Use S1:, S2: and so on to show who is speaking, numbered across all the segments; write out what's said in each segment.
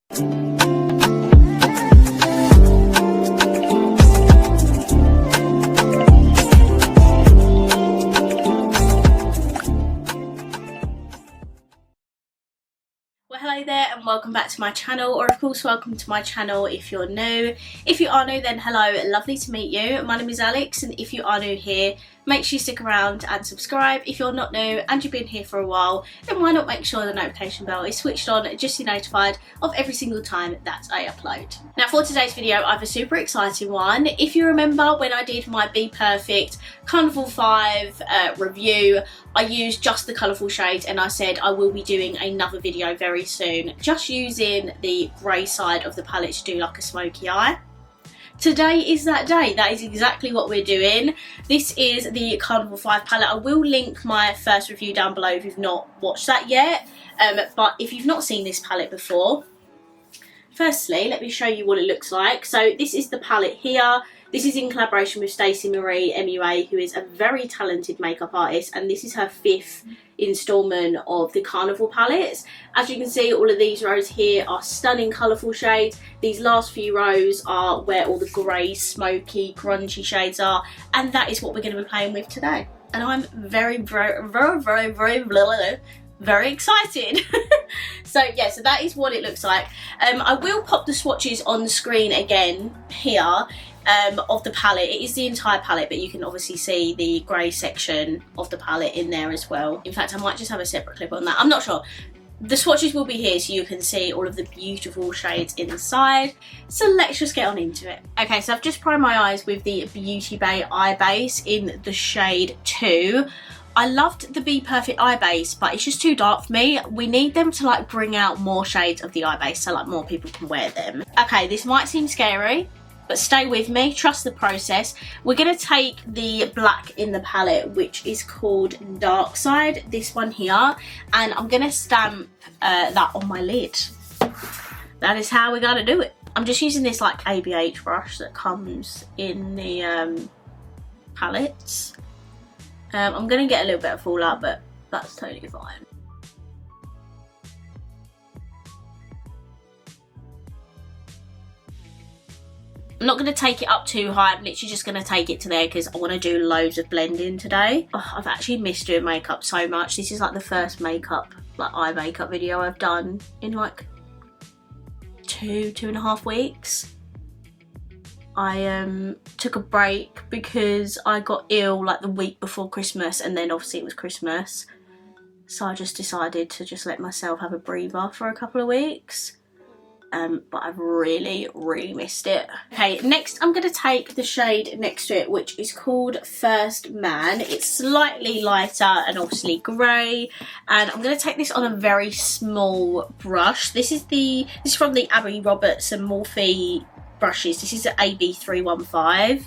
S1: Well, hello there and welcome back to my channel, or of course welcome to my channel if you're new. If you are new, then hello, lovely to meet you. My name is Alex, and if you are new here, make sure you stick around and subscribe. If you're not new and you've been here for a while, then why not make sure the notification bell is switched on just so you're notified of every single time that I upload. Now for today's video, I have a super exciting one. If you remember when I did my BPERFECT Carnival 5 review, I used just the colourful shades and I said I will be doing another video very soon, just using the grey side of the palette to do like a smoky eye. Today is that day. That is exactly what we're doing. This is the Carnival 5 palette. I will link my first review down below if you've not watched that yet. But if you've not seen this palette before, firstly, let me show you what it looks like. So this is the palette here. This is in collaboration with Stacey Marie MUA, who is a very talented makeup artist, and this is her 5th instalment of the Carnival palettes. As you can see, all of these rows here are stunning colourful shades. These last few rows are where all the grey, smoky, grungy shades are, and that is what we're going to be playing with today. And I'm very excited. So yeah, so that is what it looks like. I will pop the swatches on the screen again here of the palette. It is the entire palette, but you can obviously see the grey section of the palette in there as well. In fact, I might just have a separate clip on that, I'm not sure. The swatches will be here so you can see all of the beautiful shades inside. So let's just get on into it. Okay, so I've just primed my eyes with the Beauty Bay eye base in the shade 2. I loved the BPERFECT eye base, but it's just too dark for me. We need them to like bring out more shades of the eye base so like more people can wear them. Okay, this might seem scary, but stay with me, trust the process. We're gonna take the black in the palette, which is called Dark Side, this one here, and I'm gonna stamp that on my lid. That is how we're gonna do it. I'm just using this like ABH brush that comes in the palettes. I'm gonna get a little bit of fallout, but that's totally fine. I'm not going to take it up too high, I'm literally just going to take it to there because I want to do loads of blending today. Oh, I've actually missed doing makeup so much. This is like the first makeup, like eye makeup video I've done in like 2.5 weeks. I took a break because I got ill like the week before Christmas, and then obviously it was Christmas. So I just decided to just let myself have a breather for a couple of weeks. But I've really missed it. Okay, next I'm going to take the shade next to it, which is called First Man. It's slightly lighter and obviously grey, and I'm going to take this on a very small brush. This is from the Abby Roberts and Morphe brushes. This is an AB315,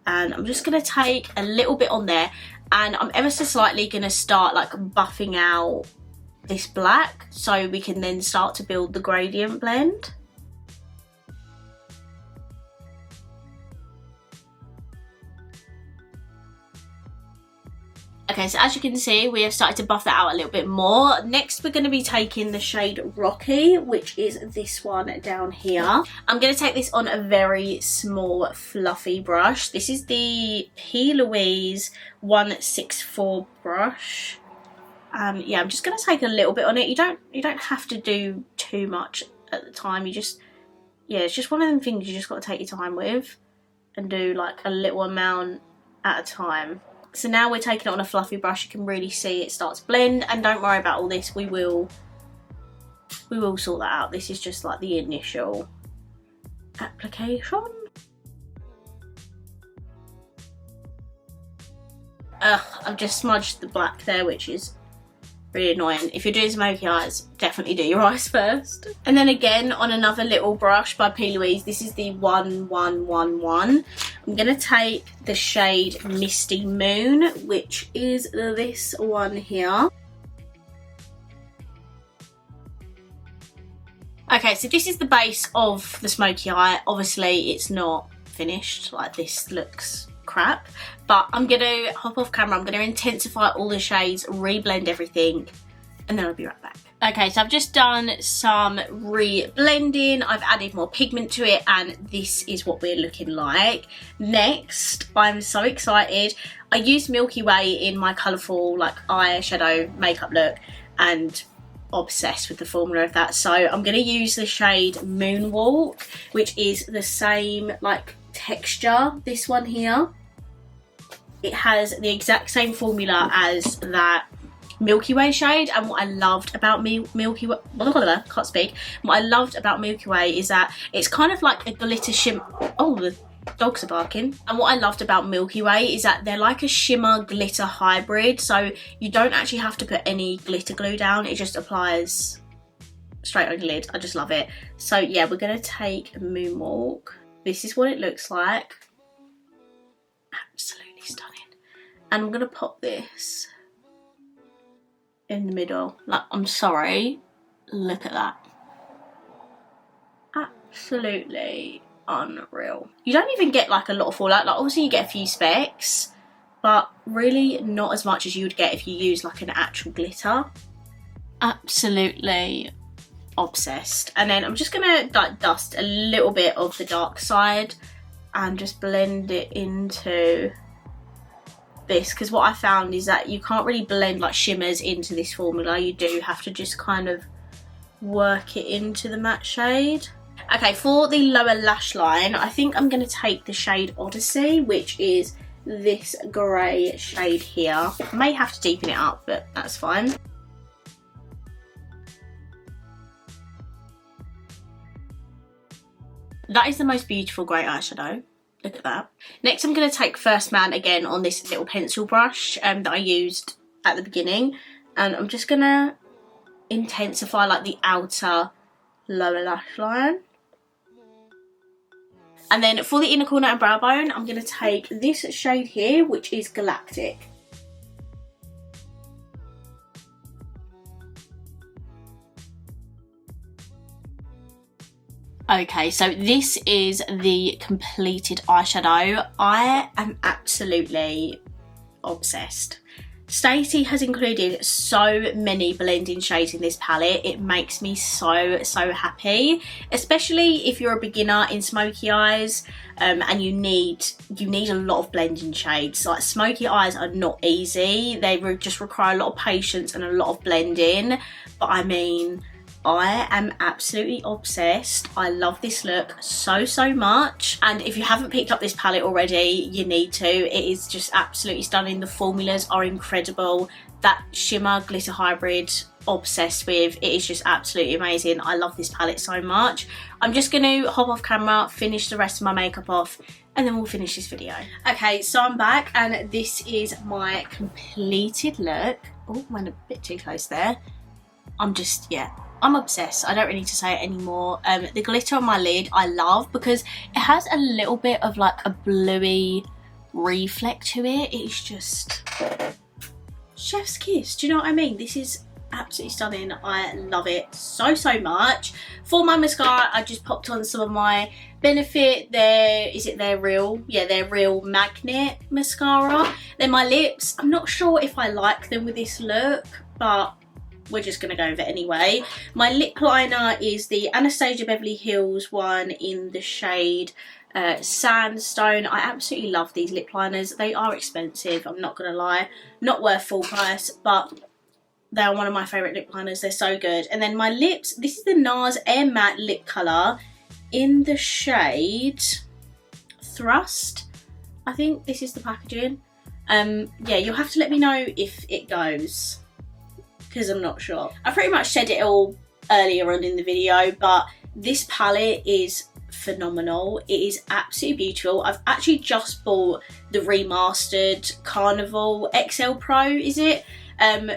S1: and I'm just going to take a little bit on there, and I'm ever so slightly going to start like buffing out this black so we can then start to build the gradient blend. Okay, so as you can see, we have started to buff that out a little bit more. Next, we're going to be taking the shade Rocky, which is this one down here. I'm going to take this on a very small, fluffy brush. This is the P. Louise 164 brush. Yeah, I'm just going to take a little bit on it. You don't have to do too much at the time. You just, yeah, it's just one of them things you just got to take your time with and do like a little amount at a time. So now we're taking it on a fluffy brush. You can really see it starts to blend, and don't worry about all this. We will sort that out. This is just like the initial application. I've just smudged the black there, which is really annoying. If you're doing smoky eyes, definitely do your eyes first. And then again on another little brush by P. Louise, this is the 1111. I'm going to take the shade Misty Moon, which is this one here. Okay, so this is the base of the smoky eye. Obviously it's not finished, like this looks crap, but I'm gonna hop off camera, I'm gonna intensify all the shades, reblend everything, and then I'll be right back. Okay, so I've just done some re-blending, I've added more pigment to it, and this is what we're looking like. Next, I'm so excited. I used Milky Way in my colourful like eyeshadow makeup look and obsessed with the formula of that. So I'm going to use the shade Moonwalk, which is the same like texture, this one here. It has the exact same formula as that Milky Way shade, and what I loved about Milky Way, can't speak. What I loved about Milky Way is that it's kind of like a glitter shimmer. Oh, the dogs are barking. And what I loved about Milky Way is that they're like a shimmer glitter hybrid, so you don't actually have to put any glitter glue down. It just applies straight on your lid. I just love it. So yeah, we're gonna take Moonwalk. This is what it looks like. Absolutely stunning. And I'm gonna pop this in the middle. Like, I'm sorry, look at that. Absolutely unreal. You don't even get like a lot of fallout. Like, obviously you get a few specks, but really not as much as you would get if you use like an actual glitter. Absolutely obsessed. And then I'm just gonna like dust a little bit of the dark side and just blend it into this, because what I found is that you can't really blend like shimmers into this formula. You do have to just kind of work it into the matte shade. Okay, for the lower lash line, I think I'm going to take the shade Odyssey, which is this grey shade here. I may have to deepen it up, but that's fine. That is the most beautiful grey eyeshadow. Look at that. Next, I'm going to take First Man again on this little pencil brush that I used at the beginning. And I'm just going to intensify like the outer lower lash line. And then for the inner corner and brow bone, I'm going to take this shade here, which is Galactic. Okay, so this is the completed eyeshadow. I am absolutely obsessed. Stacey has included so many blending shades in this palette. It makes me so happy, especially if you're a beginner in smoky eyes and you need a lot of blending shades. Like, smoky eyes are not easy. They just require a lot of patience and a lot of blending. But I mean, I am absolutely obsessed. I love this look so much, and if you haven't picked up this palette already, you need to. It is just absolutely stunning. The formulas are incredible. That shimmer glitter hybrid, obsessed with. It is just absolutely amazing. I love this palette so much. I'm just going to hop off camera, finish the rest of my makeup off, and then we'll finish this video. Okay, so I'm back, and this is my completed look. Oh, went a bit too close there. I'm obsessed. I don't really need to say it anymore. The glitter on my lid I love because it has a little bit of like a bluey reflect to it. It's just chef's kiss. Do you know what I mean? This is absolutely stunning. I love it so much. For my mascara, I just popped on some of my Benefit. Their Real Magnet mascara. Then my lips, I'm not sure if I like them with this look, but we're just going to go with it anyway. My lip liner is the Anastasia Beverly Hills one in the shade Sandstone. I absolutely love these lip liners. They are expensive, I'm not going to lie. Not worth full price, but they are one of my favourite lip liners. They're so good. And then my lips, this is the NARS Air Matte Lip Colour in the shade Thrust. I think this is the packaging. Yeah, you'll have to let me know if it goes, because I'm not sure. I pretty much said it all earlier on in the video, but this palette is phenomenal. It is absolutely beautiful. I've actually just bought the remastered Carnival XL Pro, is it?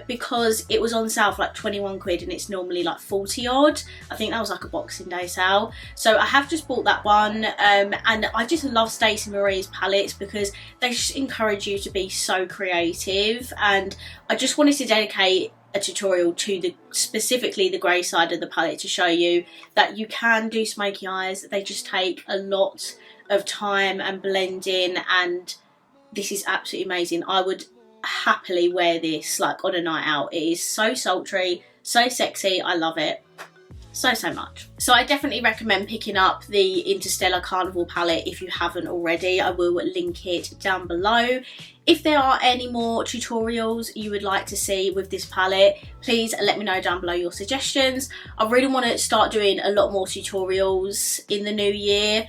S1: Because it was on sale for like 21 quid and it's normally like 40 odd. I think that was like a Boxing Day sale. So I have just bought that one, and I just love Stacey Marie's palettes because they just encourage you to be so creative, and I just wanted to dedicate a tutorial to specifically the grey side of the palette to show you that you can do smoky eyes. They just take a lot of time and blending, and this is absolutely amazing. I would happily wear this like on a night out. It is so sultry, So sexy, I love it. So much. So I definitely recommend picking up the Interstellar Carnival palette if you haven't already. I will link it down below. If there are any more tutorials you would like to see with this palette, please let me know down below your suggestions. I really want to start doing a lot more tutorials in the new year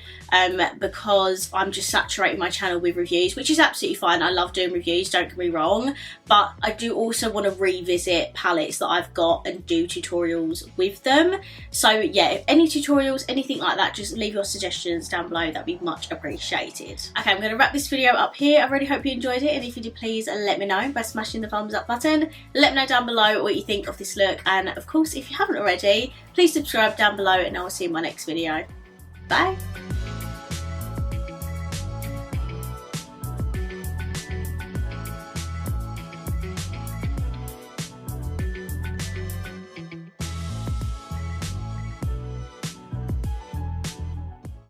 S1: because I'm just saturating my channel with reviews, which is absolutely fine. I love doing reviews, don't get me wrong, but I do also want to revisit palettes that I've got and do tutorials with them. So yeah, if any tutorials, anything like that, just leave your suggestions down below. That'd be much appreciated. Okay, I'm going to wrap this video up here. I really hope you enjoyed it, and if you did, please let me know by smashing the thumbs up button. Let me know down below what you think of this look, and of course if you haven't already, please subscribe down below, and I will see you in my next video. Bye.